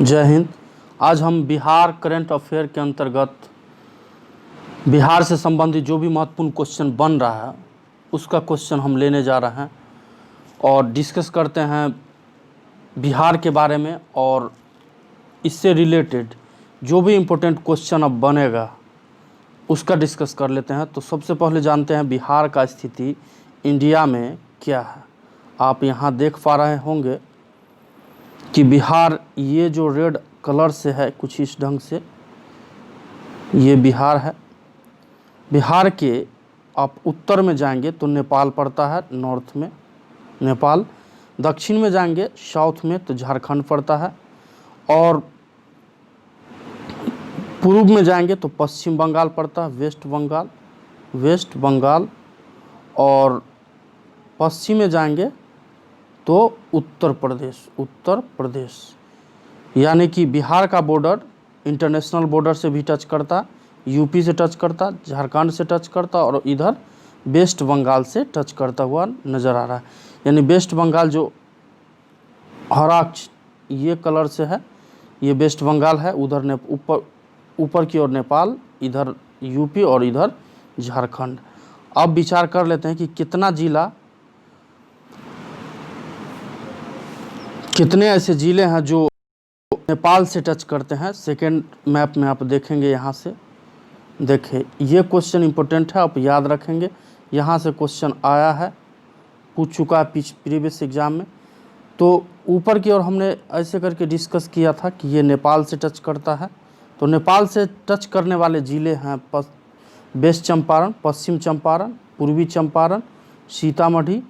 जय हिंद। आज हम बिहार करंट अफेयर के अंतर्गत बिहार से संबंधित जो भी महत्वपूर्ण क्वेश्चन बन रहा है उसका क्वेश्चन हम लेने जा रहे हैं और डिस्कस करते हैं बिहार के बारे में, और इससे रिलेटेड जो भी इम्पोर्टेंट क्वेश्चन अब बनेगा उसका डिस्कस कर लेते हैं। तो सबसे पहले जानते हैं बिहार का स्थिति इंडिया में क्या है। आप यहाँ देख पा रहे होंगे कि बिहार, ये जो रेड कलर से है कुछ इस ढंग से, ये बिहार है। बिहार के आप उत्तर में जाएंगे तो नेपाल पड़ता है, नॉर्थ में नेपाल। दक्षिण में जाएंगे साउथ में तो झारखंड पड़ता है, और पूर्व में जाएंगे तो पश्चिम बंगाल पड़ता है, वेस्ट बंगाल। और पश्चिम में जाएंगे तो उत्तर प्रदेश। यानी कि बिहार का बॉर्डर इंटरनेशनल बॉर्डर से भी टच करता, यूपी से टच करता, झारखंड से टच करता, और इधर वेस्ट बंगाल से टच करता हुआ नज़र आ रहा है। यानी वेस्ट बंगाल जो हरा ये कलर से है, ये वेस्ट बंगाल है। उधर ऊपर की ओर नेपाल, इधर यूपी और इधर झारखंड। अब विचार कर लेते हैं कि कितने ऐसे ज़िले हैं जो नेपाल से टच करते हैं। सेकेंड मैप में आप देखेंगे, यहाँ से देखिए, ये क्वेश्चन इंपॉर्टेंट है, आप याद रखेंगे। यहाँ से क्वेश्चन आया है, पूछ चुका है प्रीवियस एग्जाम में। तो ऊपर की ओर हमने ऐसे करके डिस्कस किया था कि ये नेपाल से टच करता है। तो नेपाल से टच करने वाले ज़िले हैं वेस्ट चंपारण, पश्चिम चंपारण, पूर्वी चंपारण, सीतामढ़ी,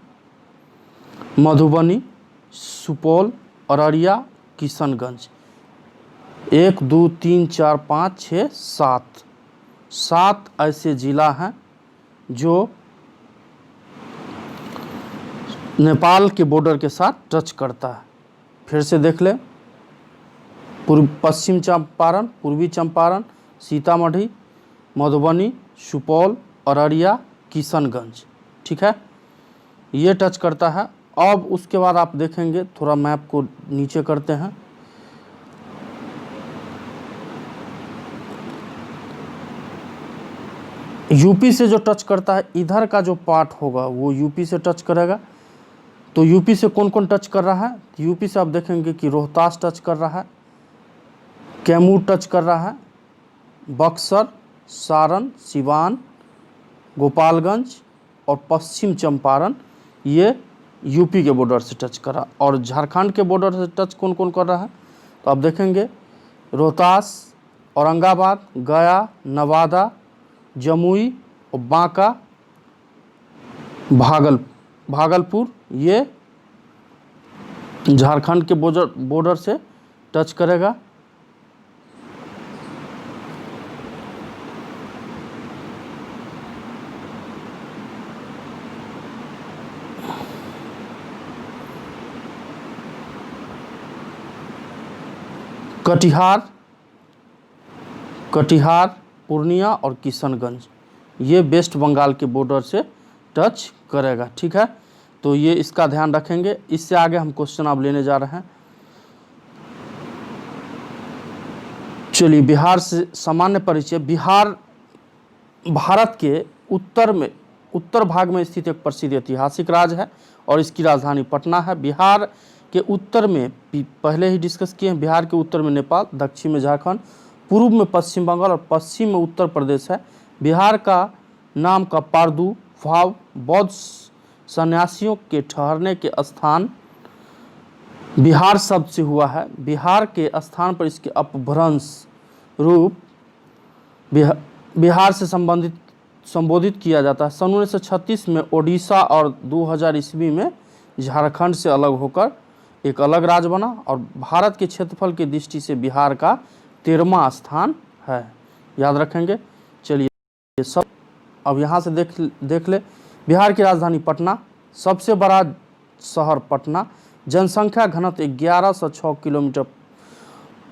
मधुबनी, सुपौल, अररिया, किशनगंज। 1 2 3 4 5 6 7 ऐसे ज़िला हैं जो नेपाल के बॉर्डर के साथ टच करता है। फिर से देख ले, पश्चिम चंपारण, पूर्वी चंपारण, सीतामढ़ी, मधुबनी, सुपौल, अररिया, किशनगंज। ठीक है, ये टच करता है। अब उसके बाद आप देखेंगे, थोड़ा मैप को नीचे करते हैं, यूपी से जो टच करता है, इधर का जो पार्ट होगा वो यूपी से टच करेगा। तो यूपी से कौन कौन टच कर रहा है? यूपी से आप देखेंगे कि रोहतास टच कर रहा है, कैमूर टच कर रहा है, बक्सर, सारण, सिवान, गोपालगंज और पश्चिम चंपारण, ये यूपी के बॉर्डर से टच कर रहा। और झारखंड के बॉर्डर से टच कौन कौन कर रहा है? तो आप देखेंगे रोहतास, औरंगाबाद, गया, नवादा, जमुई और बांका, भागलपुर, ये झारखंड के बॉर्डर से टच करेगा। कटिहार, पूर्णिया और किशनगंज, ये वेस्ट बंगाल के बॉर्डर से टच करेगा। ठीक है, तो ये इसका ध्यान रखेंगे। इससे आगे हम क्वेश्चन अब लेने जा रहे हैं। चलिए, बिहार से सामान्य परिचय। बिहार भारत के उत्तर भाग में स्थित एक प्रसिद्ध ऐतिहासिक राज्य है और इसकी राजधानी पटना है। बिहार के उत्तर में पहले ही डिस्कस किए हैं, बिहार के उत्तर में नेपाल, दक्षिण में झारखंड, पूर्व में पश्चिम बंगाल और पश्चिम में उत्तर प्रदेश है। बिहार का नाम का प्रादुर्भाव बौद्ध सन्यासियों के ठहरने के स्थान बिहार शब्द से हुआ है। बिहार के स्थान पर इसके अपभ्रंश रूप बिहार से संबोधित किया जाता है। सन 1936 में ओडिशा और 2000 ईस्वी में झारखंड से अलग होकर एक अलग राज्य बना, और भारत के क्षेत्रफल की दृष्टि से बिहार का 13वां स्थान है। याद रखेंगे। चलिए, ये सब अब यहाँ से देख ले। बिहार की राजधानी पटना, सबसे बड़ा शहर पटना, जनसंख्या घनत्व 1106 किलोमीटर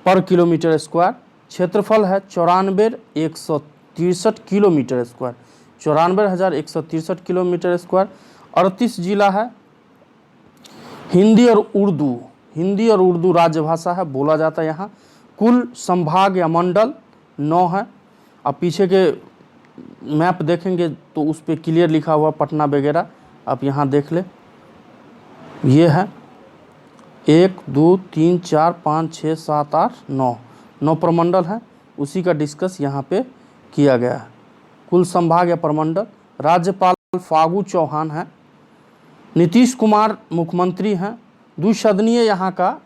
पर किलोमीटर स्क्वायर, क्षेत्रफल है 94,163 किलोमीटर स्क्वायर, 94,163 किलोमीटर स्क्वायर। 38 जिला है। हिंदी और हिंदी और उर्दू राज्यभाषा है, बोला जाता है यहाँ। कुल संभाग या मंडल 9 है। अब पीछे के मैप देखेंगे तो उस पर क्लियर लिखा हुआ पटना वगैरह, आप यहाँ देख ले। ये है 1 2 3 4 5 6 7 8 9 प्रमंडल है, उसी का डिस्कस यहाँ पे किया गया है। कुल संभाग या प्रमंडल। राज्यपाल फागू चौहान है। नीतीश कुमार मुख्यमंत्री हैं। द्विसदनीय यहाँ का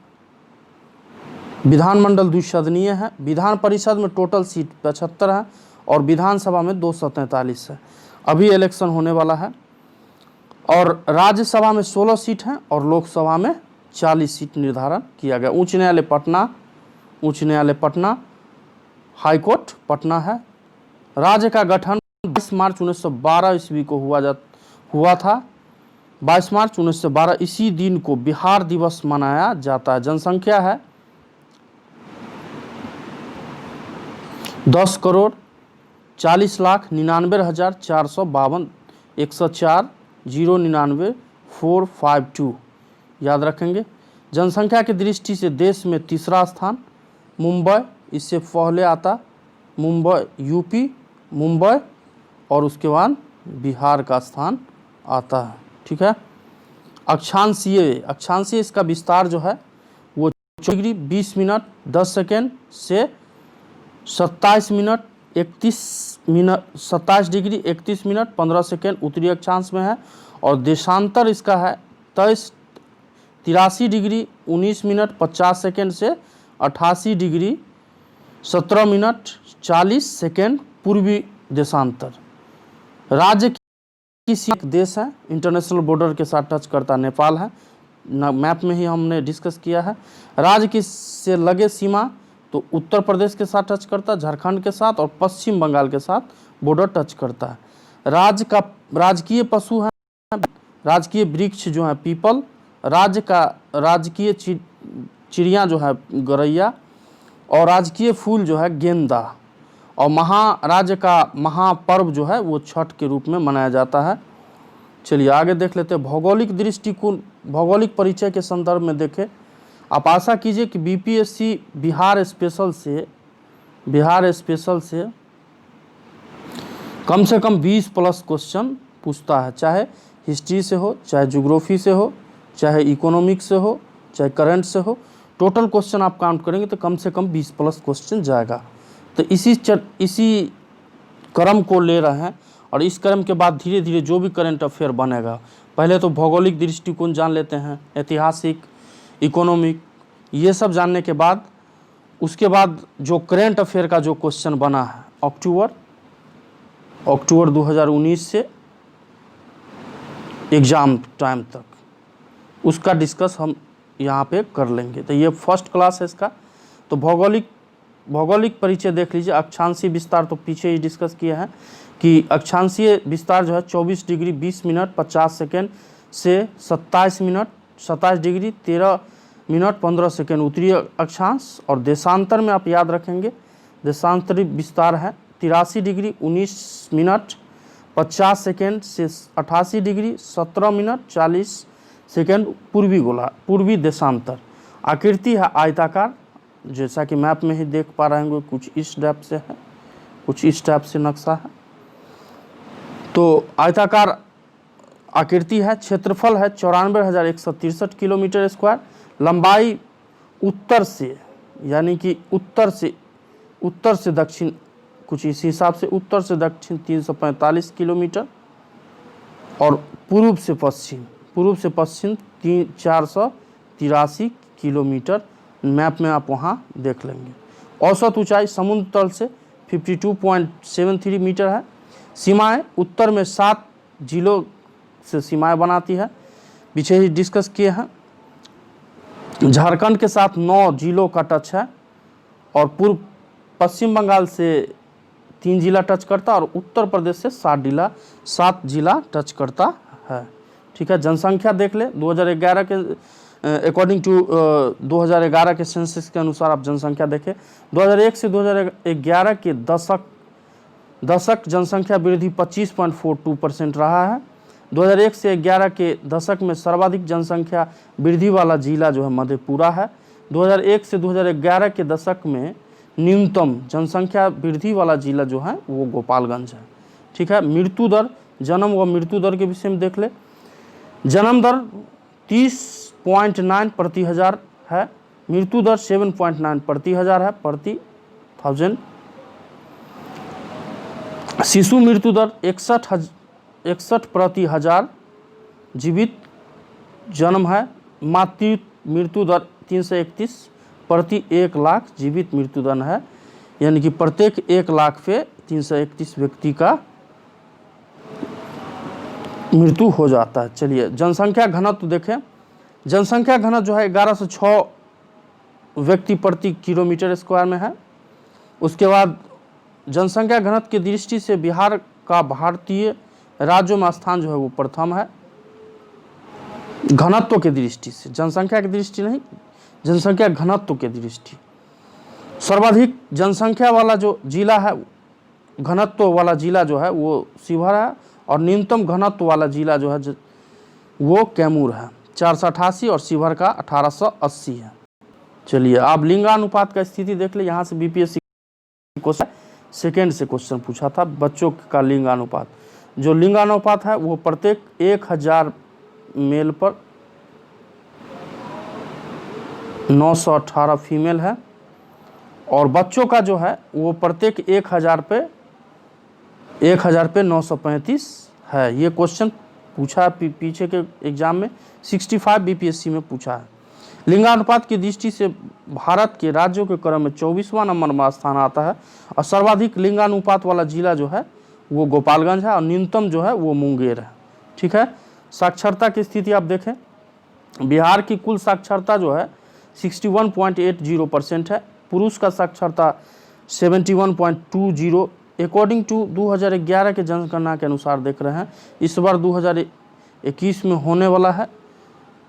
विधानमंडल द्विसदनीय है। विधान परिषद में टोटल सीट 75 है और विधानसभा में 243 है। अभी इलेक्शन होने वाला है। और राज्यसभा में 16 सीट हैं और लोकसभा में 40 सीट निर्धारण किया गया। उच्च न्यायालय पटना, हाईकोर्ट पटना है। राज्य का गठन 22 मार्च 1912 ईस्वी को हुआ था। 22 मार्च 1912 इसी दिन को बिहार दिवस मनाया जाता है। जनसंख्या है 10,40,99,452 104,099,452 याद रखेंगे। जनसंख्या की दृष्टि से देश में तीसरा स्थान मुंबई, इससे पहले आता मुंबई यूपी, मुंबई और उसके बाद बिहार का स्थान आता है। ठीक है। अक्षांशीय इसका विस्तार जो है वो 4 डिग्री 20 मिनट 10 सेकेंड से 27 डिग्री 31 मिनट 15 सेकेंड उत्तरी अक्षांश में है। और देशांतर इसका है 83 डिग्री 19 मिनट 50 सेकेंड से 88 डिग्री 17 मिनट 40 सेकेंड पूर्वी देशांतर। राज्य की एक देश है, इंटरनेशनल बॉर्डर के साथ टच करता नेपाल है, मैप में ही हमने डिस्कस किया है। राज्य की से लगे सीमा तो उत्तर प्रदेश के साथ टच करता है, झारखंड के साथ, और पश्चिम बंगाल के साथ बॉर्डर टच करता है। राज्य का राजकीय पशु है, राजकीय वृक्ष जो है पीपल। राज्य का राजकीय चिड़िया जो है गौरैया, और राजकीय फूल जो है गेंदा। और राज्य का महापर्व जो है वो छठ के रूप में मनाया जाता है। चलिए आगे देख लेते हैं। भौगोलिक दृष्टिकोण, भौगोलिक परिचय के संदर्भ में देखें। आप आशा कीजिए कि बीपीएससी बिहार स्पेशल से कम 20 प्लस क्वेश्चन पूछता है, चाहे हिस्ट्री से हो, चाहे ज्योग्राफी से हो, चाहे इकोनॉमिक्स से हो, चाहे करंट से हो। टोटल क्वेश्चन आप काउंट करेंगे तो कम से कम 20 प्लस क्वेश्चन जाएगा। तो इसी क्रम को ले रहे हैं, और इस क्रम के बाद धीरे धीरे जो भी करंट अफेयर बनेगा, पहले तो भौगोलिक दृष्टिकोण जान लेते हैं, ऐतिहासिक, इकोनॉमिक, ये सब जानने के बाद उसके बाद जो करंट अफेयर का जो क्वेश्चन बना है अक्टूबर 2019 से एग्ज़ाम टाइम तक, उसका डिस्कस हम यहाँ पे कर लेंगे। तो ये फर्स्ट क्लास है इसका। तो भौगोलिक परिचय देख लीजिए। अक्षांशीय विस्तार तो पीछे ही डिस्कस किया है कि अक्षांशीय विस्तार जो है 24 डिग्री 20 मिनट 50 सेकेंड से 27 डिग्री 13 मिनट 15 सेकेंड उत्तरी अक्षांश। और देशांतर में आप याद रखेंगे, देशांतरी विस्तार है 83 डिग्री 19 मिनट 50 सेकेंड से 88 डिग्री 17 मिनट 40 सेकेंड पूर्वी देशांतर। आकृति है आयताकार, जैसा कि मैप में ही देख पा रहे होंगे, कुछ इस टाइप से है, कुछ इस टाइप से नक्शा है। तो आयताकार आकृति है। क्षेत्रफल है 94,163 किलोमीटर स्क्वायर। लंबाई उत्तर से, यानी कि उत्तर से दक्षिण, कुछ इस हिसाब से उत्तर से दक्षिण 345 किलोमीटर, और पूर्व से पश्चिम 483 किलोमीटर। मैप में आप वहाँ देख लेंगे। औसत ऊंचाई समुद्र तल से 52.73 मीटर है। सीमाएं उत्तर में 7 जिलों से सीमाएं बनाती है, पीछे ही डिस्कस किए हैं। झारखंड के साथ 9 जिलों का टच है, और पश्चिम बंगाल से 3 जिला टच करता, और उत्तर प्रदेश से 7 जिला टच करता है। ठीक है। जनसंख्या देख ले 2011 के अकॉर्डिंग टू 2011 के सेंसस के अनुसार आप जनसंख्या देखें। 2001 से 2011 के दशक जनसंख्या वृद्धि 25.42% रहा है। 2001 से 11 के दशक में सर्वाधिक जनसंख्या वृद्धि वाला जिला जो है मधेपुरा है। 2001 से 2011 के दशक में न्यूनतम जनसंख्या वृद्धि वाला जिला जो है वो गोपालगंज है। ठीक है। मृत्यु दर, जन्म व मृत्यु दर के विषय में देख ले। जन्म दर 30.9 प्रति हजार है, मृत्यु दर 7.9 प्रति हजार है, प्रति 1000। शिशु मृत्यु दर 61 प्रति हजार जीवित जन्म है। मातृ मृत्यु दर 331 प्रति 1 लाख जीवित मृत्यु दर है, यानी कि प्रत्येक 1 लाख पे 331 व्यक्ति का मृत्यु हो जाता है। चलिए जनसंख्या घनत्व देखें। जनसंख्या घनत्व जो है 11 से 6 व्यक्ति प्रति किलोमीटर स्क्वायर में है। उसके बाद जनसंख्या घनत्व की दृष्टि से बिहार का भारतीय राज्यों में स्थान जो है वो प्रथम है। घनत्व की दृष्टि से, जनसंख्या की दृष्टि नहीं, जनसंख्या घनत्व की दृष्टि। सर्वाधिक जनसंख्या वाला जो जिला है, घनत्व वाला जिला जो है वो शिवहर है, और न्यूनतम घनत्व वाला जिला जो है वो कैमूर है, 488, और शिवहर का 1880 है। चलिए आप लिंगानुपात का स्थिति देख ले। यहाँ से बीपीएससी क्वेश्चन सेकेंड से क्वेश्चन पूछा था, बच्चों का लिंगानुपात। जो लिंगानुपात है वो प्रत्येक 1000 मेल पर 918 फीमेल है, और बच्चों का जो है वो प्रत्येक 1000 पे 935 है। ये क्वेश्चन पूछा है पीछे के एग्जाम में, 65 बीपीएससी में पूछा है। लिंगानुपात की दृष्टि से भारत के राज्यों के क्रम में 24वां नंबर में स्थान आता है, और सर्वाधिक लिंगानुपात वाला जिला जो है वो गोपालगंज है, और न्यूनतम जो है वो मुंगेर है। ठीक है। साक्षरता की स्थिति आप देखें। बिहार की कुल साक्षरता जो है 61.80% है। पुरुष का साक्षरता 71.20, अकॉर्डिंग टू 2011 के जनगणना के अनुसार देख रहे हैं। इस बार 2021 में होने वाला है,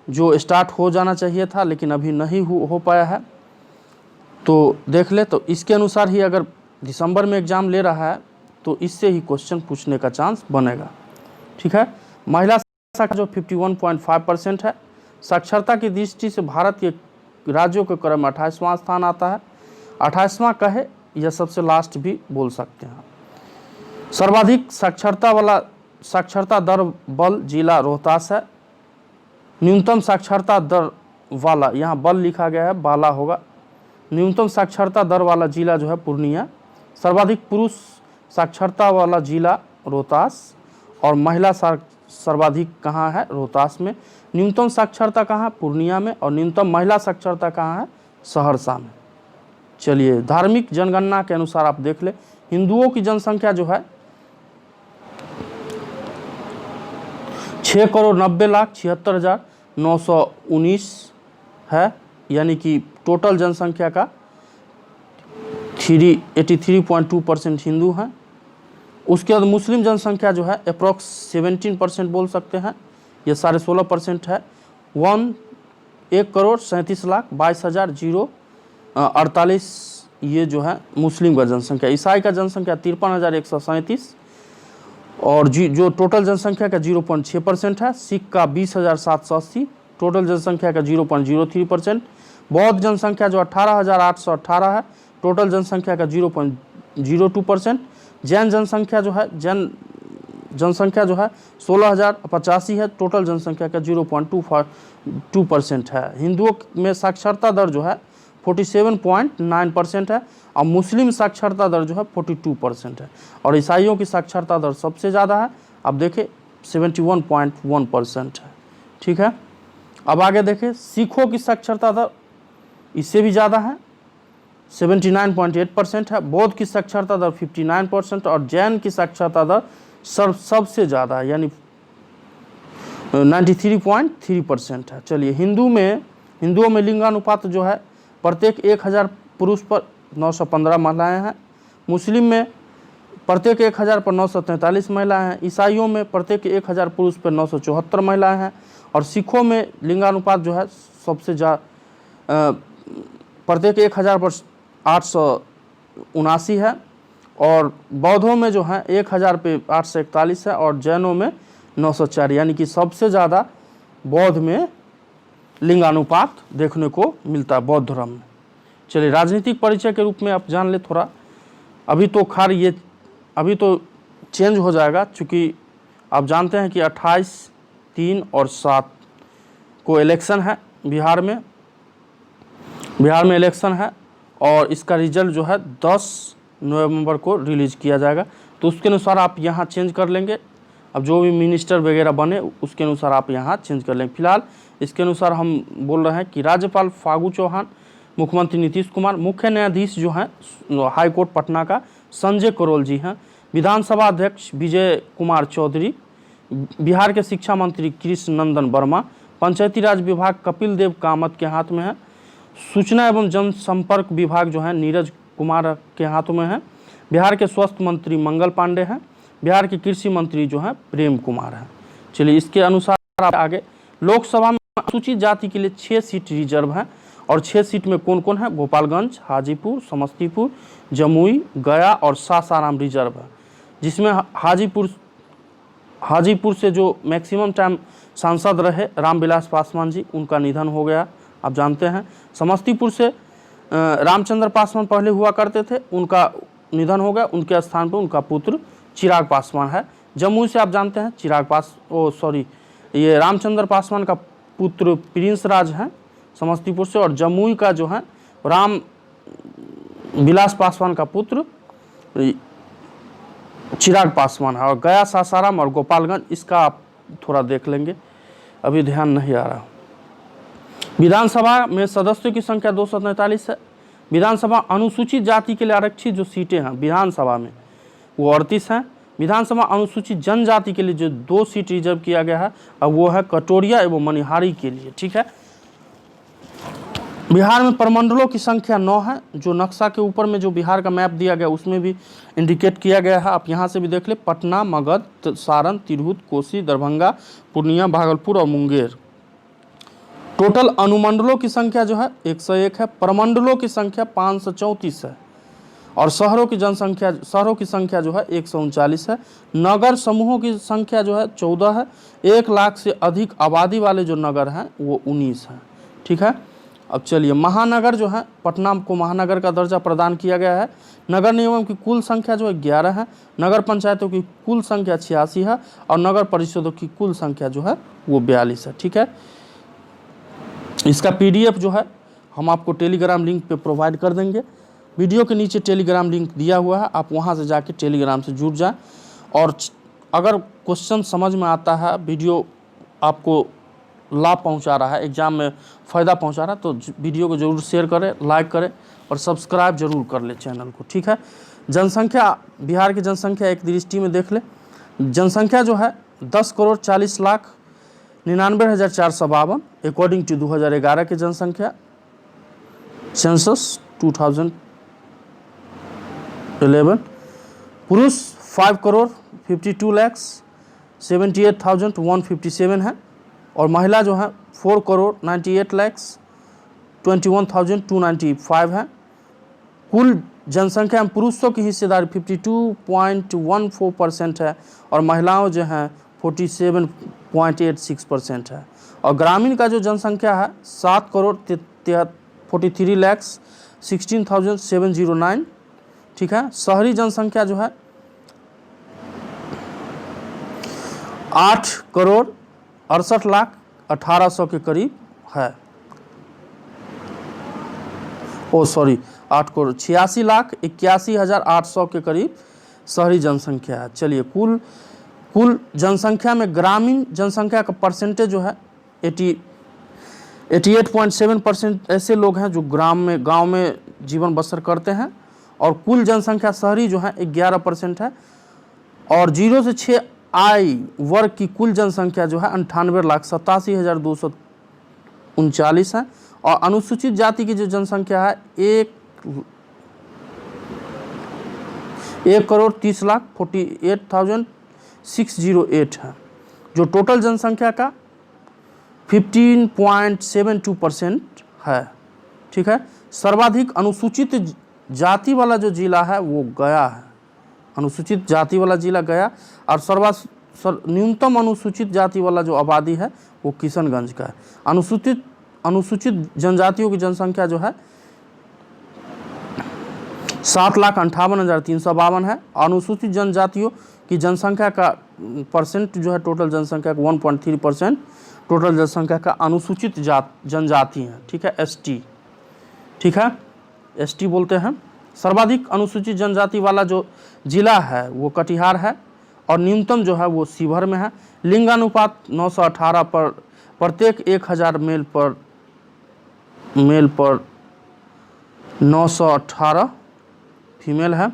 जो स्टार्ट हो जाना चाहिए था लेकिन अभी नहीं हो पाया है। तो देख ले, तो इसके अनुसार ही अगर दिसंबर में एग्ज़ाम ले रहा है तो इससे ही क्वेश्चन पूछने का चांस बनेगा। ठीक है। महिला साक्षरता जो 51.5% है। साक्षरता की दृष्टि से भारत के राज्यों के क्रम में 28वां स्थान आता है। 28वां कहे या सबसे लास्ट भी बोल सकते हैं। सर्वाधिक साक्षरता दर बल जिला रोहतास है। न्यूनतम साक्षरता दर वाला, यहाँ बल लिखा गया है, बाला होगा। न्यूनतम साक्षरता दर वाला जिला जो है पूर्णिया। सर्वाधिक पुरुष साक्षरता वाला जिला रोहतास, और महिला सर्वाधिक कहाँ है? रोहतास में। न्यूनतम साक्षरता कहाँ? पूर्णिया में। और न्यूनतम महिला साक्षरता कहाँ है? सहरसा में। चलिए धार्मिक जनगणना के अनुसार आप देख ले। हिंदुओं की जनसंख्या जो है 6,90,76,919 है, यानी कि टोटल जनसंख्या का 83.2% हिंदू हैं। उसके बाद मुस्लिम जनसंख्या जो है अप्रॉक्स 17% बोल सकते हैं, ये 16.5% है। 1,37,22,048 ये जो है मुस्लिम का जनसंख्या। ईसाई का जनसंख्या 53,137, और जो टोटल जनसंख्या का 0.6% है। सिख का 20,780, टोटल जनसंख्या का 0.03%। बौद्ध जनसंख्या जो 18,818 है, टोटल जनसंख्या का 0.02%। जैन जनसंख्या जो है 16,085 है, टोटल जनसंख्या का 0.22% है। हिंदुओं में साक्षरता दर जो है 47.9% है, और मुस्लिम साक्षरता दर जो है 42% है, और ईसाइयों की साक्षरता दर सबसे ज़्यादा है। अब देखें 71.1% है। ठीक है। अब आगे देखें सिखों की साक्षरता दर इससे भी ज़्यादा है, 79.8% है। बौद्ध की साक्षरता दर 59%, और जैन की साक्षरता दर सबसे ज़्यादा है, यानी 93.3% है। चलिए हिंदुओं में लिंगानुपात जो है प्रत्येक 1000 पुरुष पर 915 महिलाएं हैं। मुस्लिम में प्रत्येक 1000 पर 943 महिलाएं हैं। ईसाइयों में प्रत्येक 1000 पुरुष पर 974 महिलाएं हैं। और सिखों में लिंगानुपात जो है सबसे ज़्यादा, प्रत्येक 1000 पर 879 है। और बौद्धों में जो है 1000 पे 841 है, और जैनों में 904, यानी कि सबसे ज़्यादा बौद्ध में लिंगानुपात देखने को मिलता है बौद्ध धर्म में। चलिए राजनीतिक परिचय के रूप में आप जान ले थोड़ा। अभी तो खैर ये अभी तो चेंज हो जाएगा, चूँकि आप जानते हैं कि 28, 3 और 7 को इलेक्शन है बिहार में इलेक्शन है, और इसका रिजल्ट जो है 10 नवंबर को रिलीज़ किया जाएगा। तो उसके अनुसार आप यहाँ चेंज कर लेंगे। अब जो भी मिनिस्टर वगैरह बने उसके अनुसार आप यहाँ चेंज कर लेंगे। फिलहाल इसके अनुसार हम बोल रहे हैं कि राज्यपाल फागू चौहान, मुख्यमंत्री नीतीश कुमार, मुख्य न्यायाधीश जो हैं हाई कोर्ट पटना का संजय करोल जी हैं, विधानसभा अध्यक्ष विजय कुमार चौधरी, बिहार के शिक्षा मंत्री कृष्ण नंदन वर्मा, पंचायती राज विभाग कपिल देव कामत के हाथ में है, सूचना एवं जनसंपर्क विभाग जो है नीरज कुमार के हाथों में है, बिहार के स्वास्थ्य मंत्री मंगल पांडे हैं, बिहार के कृषि मंत्री जो हैं प्रेम कुमार हैं। चलिए इसके अनुसार आप आगे लोकसभा में अनुसूचित जाति के लिए 6 सीट रिजर्व हैं, और 6 सीट में कौन कौन है? गोपालगंज, हाजीपुर, समस्तीपुर, जमुई, गया और सासाराम रिजर्व है, जिसमें हाजीपुर से जो मैक्सिमम टाइम सांसद रहे रामविलास पासवान जी, उनका निधन हो गया, आप जानते हैं। समस्तीपुर से रामचंद्र पासवान पहले हुआ करते थे, उनका निधन हो गया, उनके स्थान पर उनका पुत्र चिराग पासवान है। जमुई से आप जानते हैं ये रामचंद्र पासवान का पुत्र प्रिंस राज हैं समस्तीपुर से, और जमुई का जो है राम विलास पासवान का पुत्र चिराग पासवान है। और गया, सासाराम और गोपालगंज इसका आप थोड़ा देख लेंगे, अभी ध्यान नहीं आ रहा। विधानसभा में सदस्यों की संख्या 243 है। विधानसभा अनुसूचित जाति के लिए आरक्षित जो सीटें हैं विधानसभा में वो 38 हैं। विधानसभा अनुसूचित जनजाति के लिए जो 2 सीट रिजर्व किया गया है अब वो है कटोरिया एवं मनिहारी के लिए, ठीक है। बिहार में प्रमंडलों की संख्या 9 है, जो नक्शा के ऊपर में जो बिहार का मैप दिया गया उसमें भी इंडिकेट किया गया है, आप यहाँ से भी देख ले। पटना, मगध, सारण, तिरहुत, कोसी, दरभंगा, पूर्णिया, भागलपुर और मुंगेर। टोटल अनुमंडलों की संख्या जो है 101 है, प्रमंडलों की संख्या 534 है, और शहरों की संख्या जो है 139 है। नगर समूहों की संख्या जो है 14 है। 1 लाख से अधिक आबादी वाले जो नगर हैं वो 19 हैं, ठीक है। अब चलिए महानगर जो है, पटना को महानगर का दर्जा प्रदान किया गया है। नगर निगमों की कुल संख्या जो है 11 है, नगर पंचायतों की कुल संख्या 86 है, और नगर परिषदों की कुल संख्या जो है वो 42 है, ठीक है। इसका PDF जो है हम आपको टेलीग्राम लिंक पे प्रोवाइड कर देंगे। वीडियो के नीचे टेलीग्राम लिंक दिया हुआ है, आप वहाँ से जाके टेलीग्राम से जुड़ जाएं। और अगर क्वेश्चन समझ में आता है, वीडियो आपको लाभ पहुंचा रहा है, एग्जाम में फ़ायदा पहुंचा रहा है, तो वीडियो को जरूर शेयर करें, लाइक करें और सब्सक्राइब जरूर कर ले चैनल को, ठीक है। जनसंख्या, बिहार की जनसंख्या एक दृष्टि में देख ले। जनसंख्या जो है 10,40,99,452 अकॉर्डिंग टू 2011 की जनसंख्या सेंसस 2011। पुरुष 5,52,78,157 है, और महिला जो है 4,98,21,295 है। कुल जनसंख्या में पुरुषों की हिस्सेदारी 52.14% है, और महिलाओं जो हैं 47.86% है। और ग्रामीण का जो जनसंख्या है 7,43,16,709, ठीक है। शहरी जनसंख्या जो है 8,68,18,000 के करीब है। 8,86,81,800 के करीब शहरी जनसंख्या है। चलिए कुल जनसंख्या में ग्रामीण जनसंख्या का परसेंटेज जो है 88.7% ऐसे लोग हैं जो गांव में जीवन बसर करते हैं, और कुल जनसंख्या शहरी जो है 11% है। और 0 से 6 आय वर्ग की कुल जनसंख्या जो है 98,87,239 है। और अनुसूचित जाति की जो जनसंख्या है 1,30,48,608 है, जो टोटल जनसंख्या का 15.72% है, ठीक है। सर्वाधिक अनुसूचित जाति वाला जो जिला है वो गया है, अनुसूचित जाति वाला जिला गया, और न्यूनतम अनुसूचित जाति वाला जो आबादी है वो किशनगंज का है। अनुसूचित जनजातियों की जनसंख्या जो है 7,58,352 है। अनुसूचित जनजातियों की जनसंख्या का परसेंट जो है टोटल जनसंख्या का 1.3% टोटल जनसंख्या का अनुसूचित जनजाति है, ठीक है, एसटी, ठीक है, एसटी बोलते हैं। सर्वाधिक अनुसूचित जनजाति वाला जो जिला है वो कटिहार है और न्यूनतम जो है वो शिवहर में है। लिंगानुपात 918 पर प्रत्येक 1000 मेल पर 918 फीमेल है।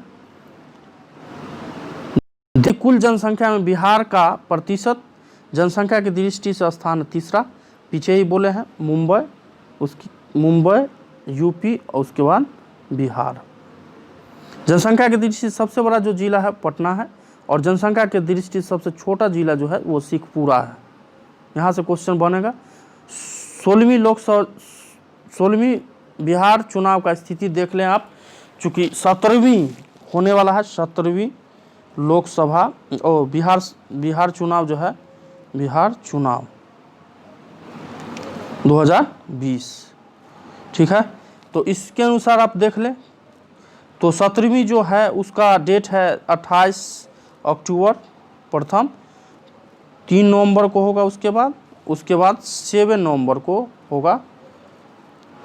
कुल जनसंख्या में बिहार का प्रतिशत जनसंख्या की दृष्टि से स्थान तीसरा, पीछे ही बोले हैं मुंबई, यूपी और उसके बाद बिहार। जनसंख्या की दृष्टि से सबसे बड़ा जो जिला है पटना है और जनसंख्या की दृष्टि से सबसे छोटा जिला जो है वो शेखपुरा है। यहाँ से क्वेश्चन बनेगा 16वीं बिहार चुनाव का स्थिति देख लें आप, चूँकि 17वीं होने वाला है, 17वीं लोकसभा और बिहार चुनाव जो है बिहार चुनाव 2020, ठीक है। तो इसके अनुसार आप देख लें तो 17वीं जो है उसका डेट है 28 अक्टूबर प्रथम, 3 नवंबर को होगा उसके बाद 7 नवंबर को होगा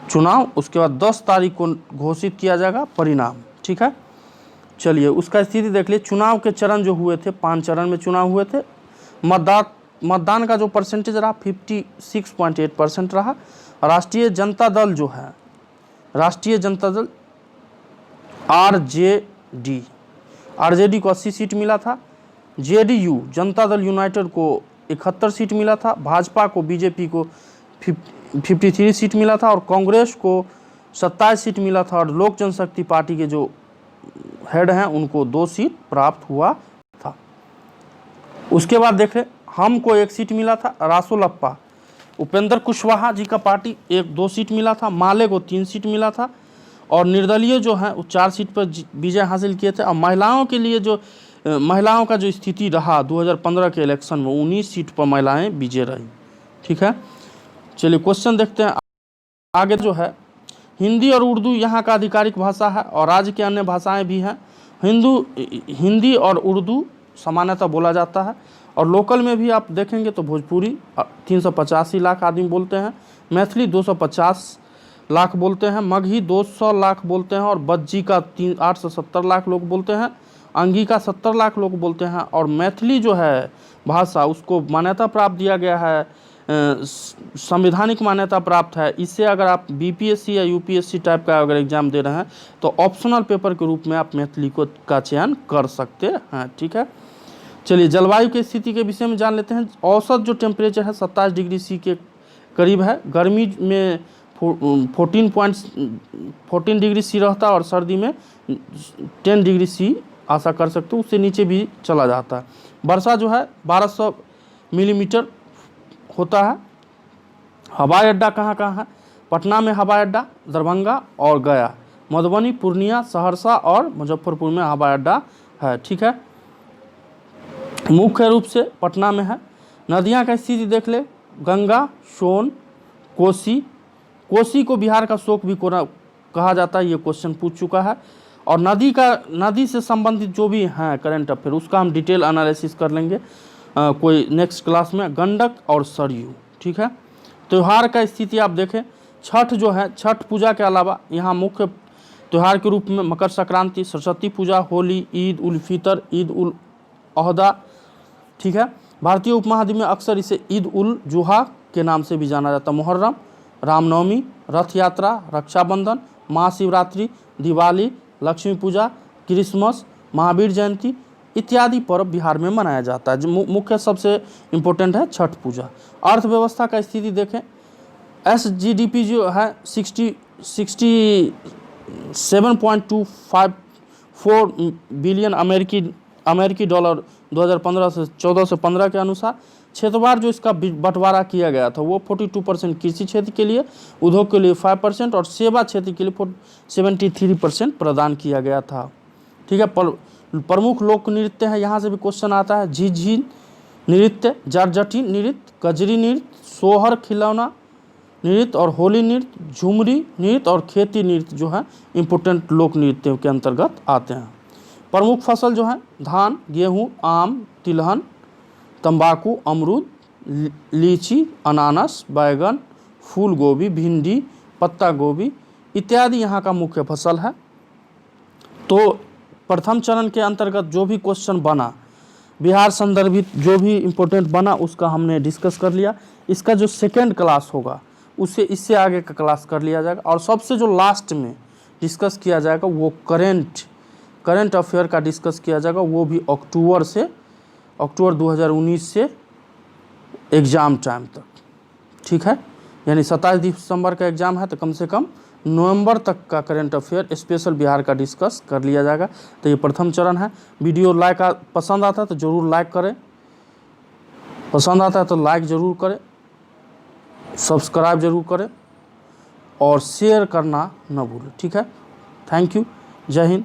चुनाव, उसके बाद 10 तारीख को घोषित किया जाएगा परिणाम, ठीक है। चलिए उसका स्थिति देख लिए। चुनाव के चरण जो हुए थे 5 चरण में चुनाव हुए थे। मतदान का जो परसेंटेज रहा 56.8% रहा। राष्ट्रीय जनता दल जो है, राष्ट्रीय जनता दल आरजेडी को 80 सीट मिला था। जेडीयू जनता दल यूनाइटेड को 71 सीट मिला था। भाजपा को बीजेपी को 53 सीट मिला था और कांग्रेस को 27 सीट मिला था और लोक जनशक्ति पार्टी के जो हेड हैं उनको 2 सीट प्राप्त हुआ था। उसके बाद देखें हमको 1 सीट मिला था। रासोलप्पा उपेंद्र कुशवाहा जी का पार्टी 2 सीट मिला था। माले को 3 सीट मिला था और निर्दलीय जो है वो 4 सीट पर विजय हासिल किए थे। और महिलाओं के लिए जो महिलाओं का जो स्थिति रहा 2015 के इलेक्शन में 19 सीट पर महिलाएं विजय रही, ठीक है। चलिए क्वेश्चन देखते हैं आगे। जो है हिंदी और उर्दू यहाँ का आधिकारिक भाषा है और राज्य की अन्य भाषाएं भी हैं। हिंदी और उर्दू सामान्यतः बोला जाता है और लोकल में भी आप देखेंगे तो भोजपुरी 385 लाख आदमी बोलते हैं, मैथिली 250 लाख बोलते हैं, मगही 200 लाख बोलते हैं और बज्जी का 870 लाख लोग बोलते हैं, अंगी का 70 लाख लोग बोलते हैं। और मैथिली जो है भाषा उसको मान्यता प्राप्त दिया गया है, संवैधानिक मान्यता प्राप्त है। इससे अगर आप बीपीएससी या यूपीएससी टाइप का अगर एग्जाम दे रहे हैं तो ऑप्शनल पेपर के रूप में आप मैथिली का चयन कर सकते हैं, ठीक है। चलिए जलवायु की स्थिति के विषय में जान लेते हैं। औसत जो टेम्परेचर है 27 डिग्री सी के करीब है। गर्मी में 14 डिग्री सी रहता है और सर्दी में 10 डिग्री सी आशा कर सकते हो, उससे नीचे भी चला जाता है। वर्षा जो है 1200 मिलीमीटर होता है। हवाई अड्डा कहाँ है? पटना में हवाई अड्डा, दरभंगा और गया, मधुबनी, पूर्णिया, सहरसा और मुजफ्फरपुर में हवाई अड्डा है, ठीक है। मुख्य रूप से पटना में है। नदियाँ का स्थिति देख ले, गंगा, सोन, कोसी। कोसी को बिहार का शोक भी कहा जाता है, ये क्वेश्चन पूछ चुका है। और नदी से संबंधित जो भी हैं करंट अफेयर उसका हम डिटेल एनालिसिस कर लेंगे कोई नेक्स्ट क्लास में। गंडक और सरयू, ठीक है। त्यौहार का स्थिति आप देखें, छठ जो है, छठ पूजा के अलावा यहाँ मुख्य त्यौहार के रूप में मकर संक्रांति, सरस्वती पूजा, होली, ईद उल फितर, ईद उल अहदा, ठीक है। भारतीय उपमहाद्वीप में अक्सर इसे ईद उल जुहा के नाम से भी जाना जाता है। मुहर्रम, रामनवमी, रथ यात्रा, रक्षाबंधन, महाशिवरात्रि, दिवाली, लक्ष्मी पूजा, क्रिसमस, महावीर जयंती इत्यादि पर्व बिहार में मनाया जाता है। जो मुख्य सबसे इम्पोर्टेंट है छठ पूजा। अर्थव्यवस्था का स्थिति देखें, SGDP जो है 67.254 बिलियन अमेरिकी डॉलर 2015 से 14 से 15 के अनुसार। क्षेत्रवार जो इसका बंटवारा किया गया था वो 42% कृषि क्षेत्र के लिए, उद्योग के लिए 5% और सेवा क्षेत्र के लिए 73% प्रदान किया गया था, ठीक है। प्रमुख लोक नृत्य है, यहाँ से भी क्वेश्चन आता है। झिझिन, नृत्य, जारजटी नृत्य, कजरी नृत्य, सोहर खिलौना नृत्य और होली नृत्य, झुमरी नृत्य और खेती नृत्य जो है इम्पोर्टेंट लोक नृत्यों के अंतर्गत आते हैं। प्रमुख फसल जो है धान, गेहूँ, आम, तिलहन, तंबाकू, अमरूद, लीची, अनानास, बैगन, फूल गोभी, भिंडी, पत्ता गोभी इत्यादि यहाँ का मुख्य फसल है। तो प्रथम चरण के अंतर्गत जो भी क्वेश्चन बना, बिहार संदर्भित जो भी इम्पोर्टेंट बना उसका हमने डिस्कस कर लिया। इसका जो सेकेंड क्लास होगा उससे इससे आगे का क्लास कर लिया जाएगा और सबसे जो लास्ट में डिस्कस किया जाएगा वो करंट अफेयर का डिस्कस किया जाएगा, वो भी अक्टूबर 2019 से एग्ज़ाम टाइम तक। ठीक है, यानी 27 दिसंबर का एग्ज़ाम है तो कम से कम नवंबर तक का करंट अफेयर स्पेशल बिहार का डिस्कस कर लिया जाएगा। तो ये प्रथम चरण है। वीडियो पसंद आता है तो ज़रूर लाइक करें, पसंद आता है तो लाइक ज़रूर करें, सब्सक्राइब ज़रूर करें और शेयर करना न भूलें। ठीक है, थैंक यू, जय हिंद।